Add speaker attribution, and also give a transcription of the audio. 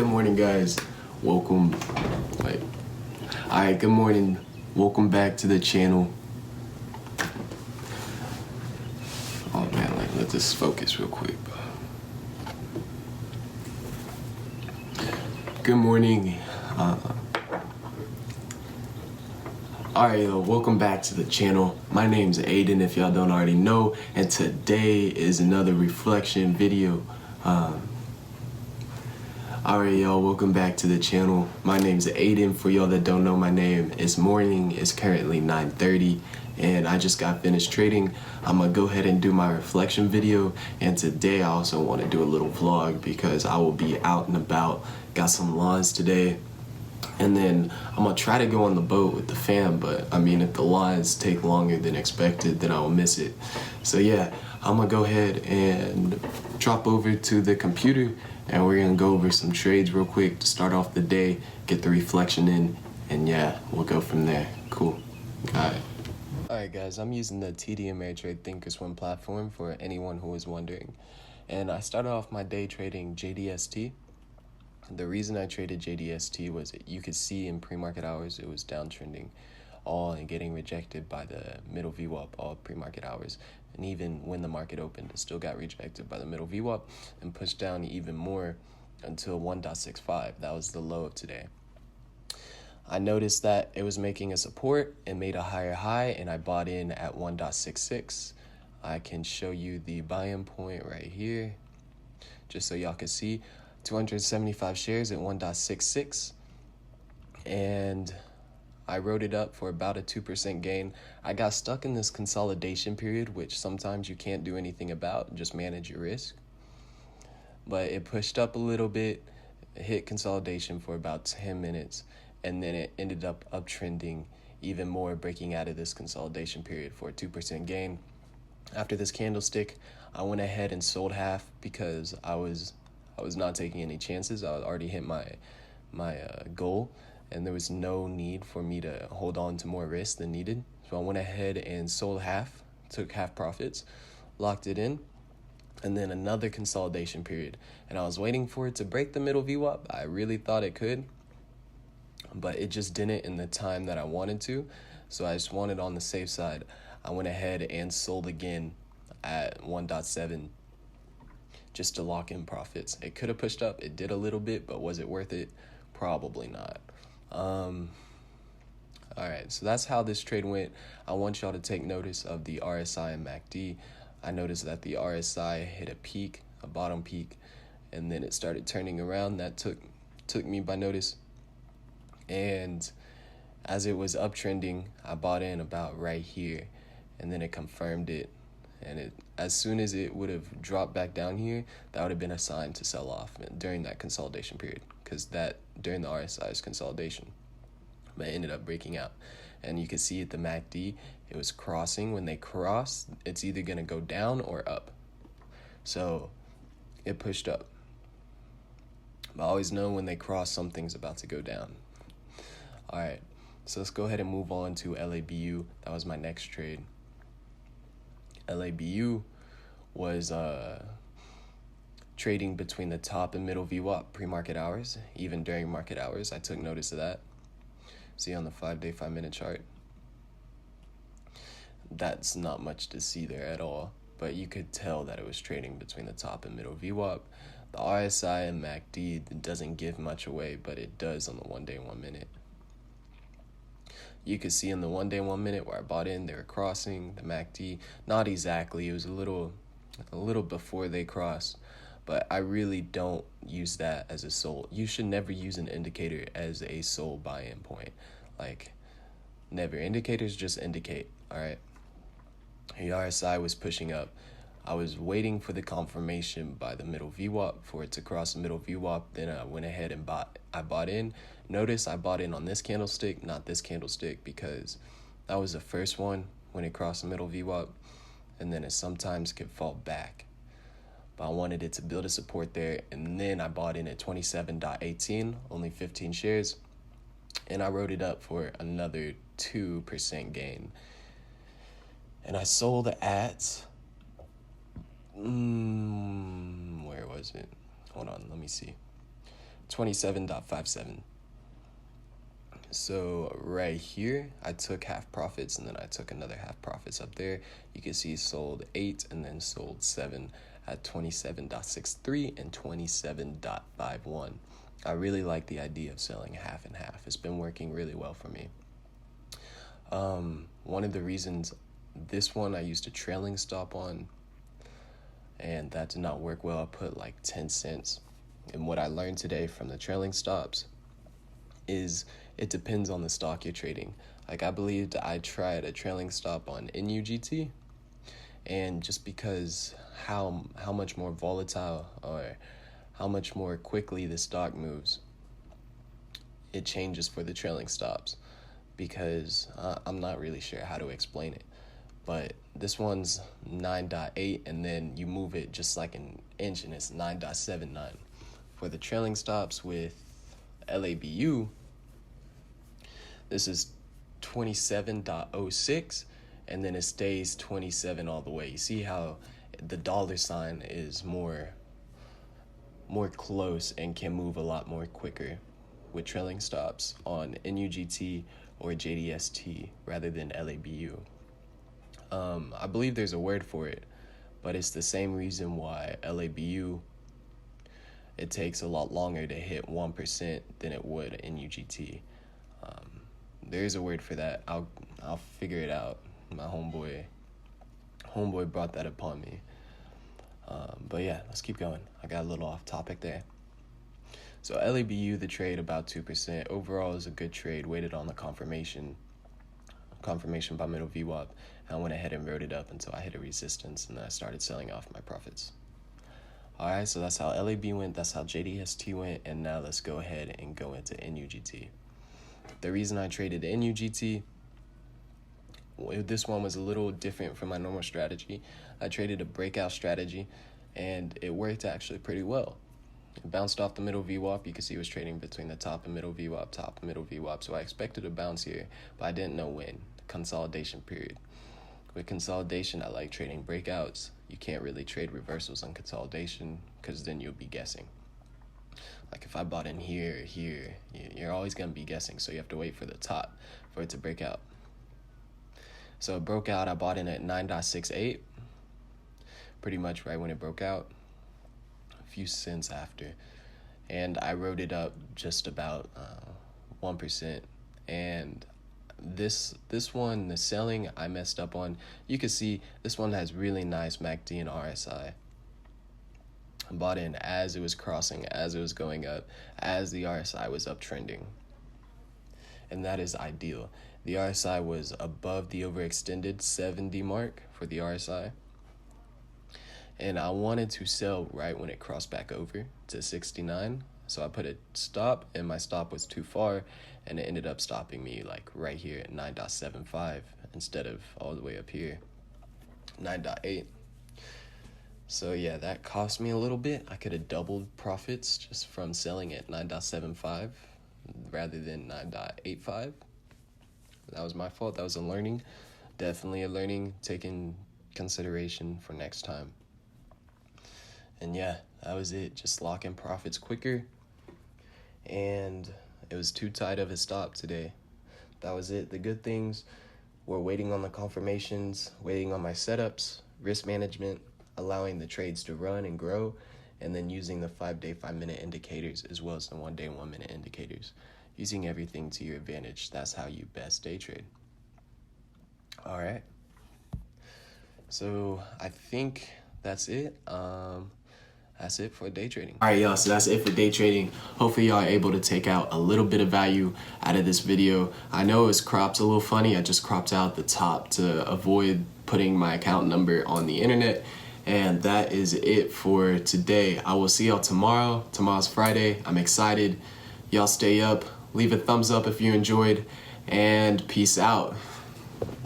Speaker 1: Good morning, guys. Welcome. Wait. Alright, good morning. Welcome back to the channel. Oh man, let this focus real quick. Good morning. Alright, welcome back to the channel. My name's Aiden, if y'all don't already know, and today is another reflection video. Alright, y'all, welcome back to the channel. My name's Aiden. For y'all that don't know my name, it's morning. It's currently 9:30, and I just got finished trading. I'm gonna go ahead and do my reflection video, and today I also want to do a little vlog because I will be out and about. Got some lawns today, and then I'm gonna try to go on the boat with the fam, but I mean, if the lines take longer than expected, then I will miss it. So yeah, I'm gonna go ahead and drop over to the computer, and we're gonna go over some trades real quick to start off the day, get the reflection in, and yeah, we'll go from there. Cool. Alright guys, I'm using the TD Ameritrade Thinkorswim platform for anyone who is wondering. And I started off my day trading JDST. The reason I traded JDST was you could see in pre-market hours it was downtrending all and getting rejected by the middle VWAP all pre-market hours. And even when the market opened, it still got rejected by the middle VWAP and pushed down even more until 1.65. That was the low of today. I noticed that it was making a support and made a higher high, and I bought in at 1.66. I can show you the buy-in point right here, just so y'all can see. 275 shares at 1.66, and I wrote it up for about a 2% gain. I got stuck in this consolidation period, which sometimes you can't do anything about, just manage your risk. But it pushed up a little bit, hit consolidation for about 10 minutes, and then it ended up uptrending even more, breaking out of this consolidation period for a 2% gain. After this candlestick, I went ahead and sold half because I was not taking any chances. I already hit my goal, and there was no need for me to hold on to more risk than needed. So I went ahead and sold half, took half profits, locked it in, and then another consolidation period. And I was waiting for it to break the middle VWAP. I really thought it could, but it just didn't in the time that I wanted to. So I just wanted on the safe side. I went ahead and sold again at 1.7 just to lock in profits. It could have pushed up. It did a little bit, but was it worth it? Probably not. All right, so that's how this trade went. I want y'all to take notice of the RSI and MACD. I noticed that the RSI hit a peak, a bottom peak, and then it started turning around. That took me by notice. And as it was uptrending, I bought in about right here, and then it confirmed it. And as soon as it would have dropped back down here, that would have been a sign to sell off during that consolidation period, because that during the RSI's consolidation, but it ended up breaking out. And you can see at the MACD, it was crossing. When they cross, it's either going to go down or up. So it pushed up. I always know when they cross, something's about to go down. All right, so let's go ahead and move on to LABU. That was my next trade. LABU was trading between the top and middle VWAP pre-market hours. Even during market hours, I took notice of that. See on the 5-day, 5-minute chart. That's not much to see there at all, but you could tell that it was trading between the top and middle VWAP. The RSI and MACD doesn't give much away, but it does on the 1-day, 1-minute. You could see in the 1-day, 1-minute where I bought in, they were crossing. The MACD, not exactly. It was a little before they crossed, but I really don't use that as a sole. You should never use an indicator as a sole buy-in point. Like, never. Indicators just indicate, all right? The RSI was pushing up. I was waiting for the confirmation by the middle VWAP for it to cross the middle VWAP. Then I went ahead and bought in. Notice I bought in on this candlestick, not this candlestick, because that was the first one when it crossed the middle VWAP, and then it sometimes could fall back. But I wanted it to build a support there, and then I bought in at 27.18, only 15 shares, and I wrote it up for another 2% gain. And I sold at where was it? Hold on, let me see. 27.57. So right here, I took half profits and then I took another half profits up there. You can see sold 8 and then sold 7 at 27.63 and 27.51. I really like the idea of selling half and half. It's been working really well for me. One of the reasons this one I used a trailing stop on, and that did not work well. I put like 10 cents. And what I learned today from the trailing stops is it depends on the stock you're trading. Like, I believed I tried a trailing stop on NUGT, and just because how much more volatile or how much more quickly the stock moves, it changes for the trailing stops, because I'm not really sure how to explain it. But this one's 9.8, and then you move it just like an inch and it's 9.79. For the trailing stops with LABU, this is 27.06, and then it stays 27 all the way. You see how the dollar sign is more close and can move a lot more quicker with trailing stops on NUGT or JDST rather than LABU. I believe there's a word for it, but it's the same reason why LABU, it takes a lot longer to hit 1% than it would in UGT. There is a word for that. I'll figure it out. My homeboy brought that upon me. But yeah, let's keep going. I got a little off topic there. So LABU, the trade about 2%. Overall is a good trade, waited on the confirmation by middle VWAP. And I went ahead and rode it up until I hit a resistance, and then I started selling off my profits. Alright, so that's how LAB went, that's how JDST went, and now let's go ahead and go into NUGT. The reason I traded NUGT, this one was a little different from my normal strategy. I traded a breakout strategy, and it worked actually pretty well. It bounced off the middle VWAP. You can see it was trading between the top and middle VWAP, top and middle VWAP. So I expected a bounce here, but I didn't know when. Consolidation period. With consolidation, I like trading breakouts. You can't really trade reversals on consolidation because then you'll be guessing. Like if I bought in here, you're always going to be guessing. So you have to wait for the top for it to break out. So it broke out. I bought in at 9.68, pretty much right when it broke out, a few cents after. And I rode it up just about 1%. And this one, the selling, I messed up on. You can see this one has really nice MACD and RSI. I bought in as it was crossing, as it was going up, as the RSI was uptrending. And that is ideal. The RSI was above the overextended 70 mark for the RSI. And I wanted to sell right when it crossed back over to 69. So I put a stop, and my stop was too far, and it ended up stopping me like right here at 9.75 instead of all the way up here, 9.8. So yeah, that cost me a little bit. I could have doubled profits just from selling at 9.75 rather than 9.85. That was my fault. That was a learning. Definitely a learning, taking consideration for next time. And yeah, that was it. Just lock in profits quicker. And it was too tight of a stop today. That was it. The good things were waiting on the confirmations, waiting on my setups, risk management, allowing the trades to run and grow, and then using the 5-day, 5-minute indicators as well as the 1-day, 1-minute indicators. Using everything to your advantage. That's how you best day trade. All right. So I think that's it. That's it for day trading. All right, y'all, so that's it for day trading. Hopefully y'all are able to take out a little bit of value out of this video. I know it was cropped a little funny. I just cropped out the top to avoid putting my account number on the internet. And that is it for today. I will see y'all tomorrow. Tomorrow's Friday. I'm excited. Y'all stay up. Leave a thumbs up if you enjoyed. And peace out.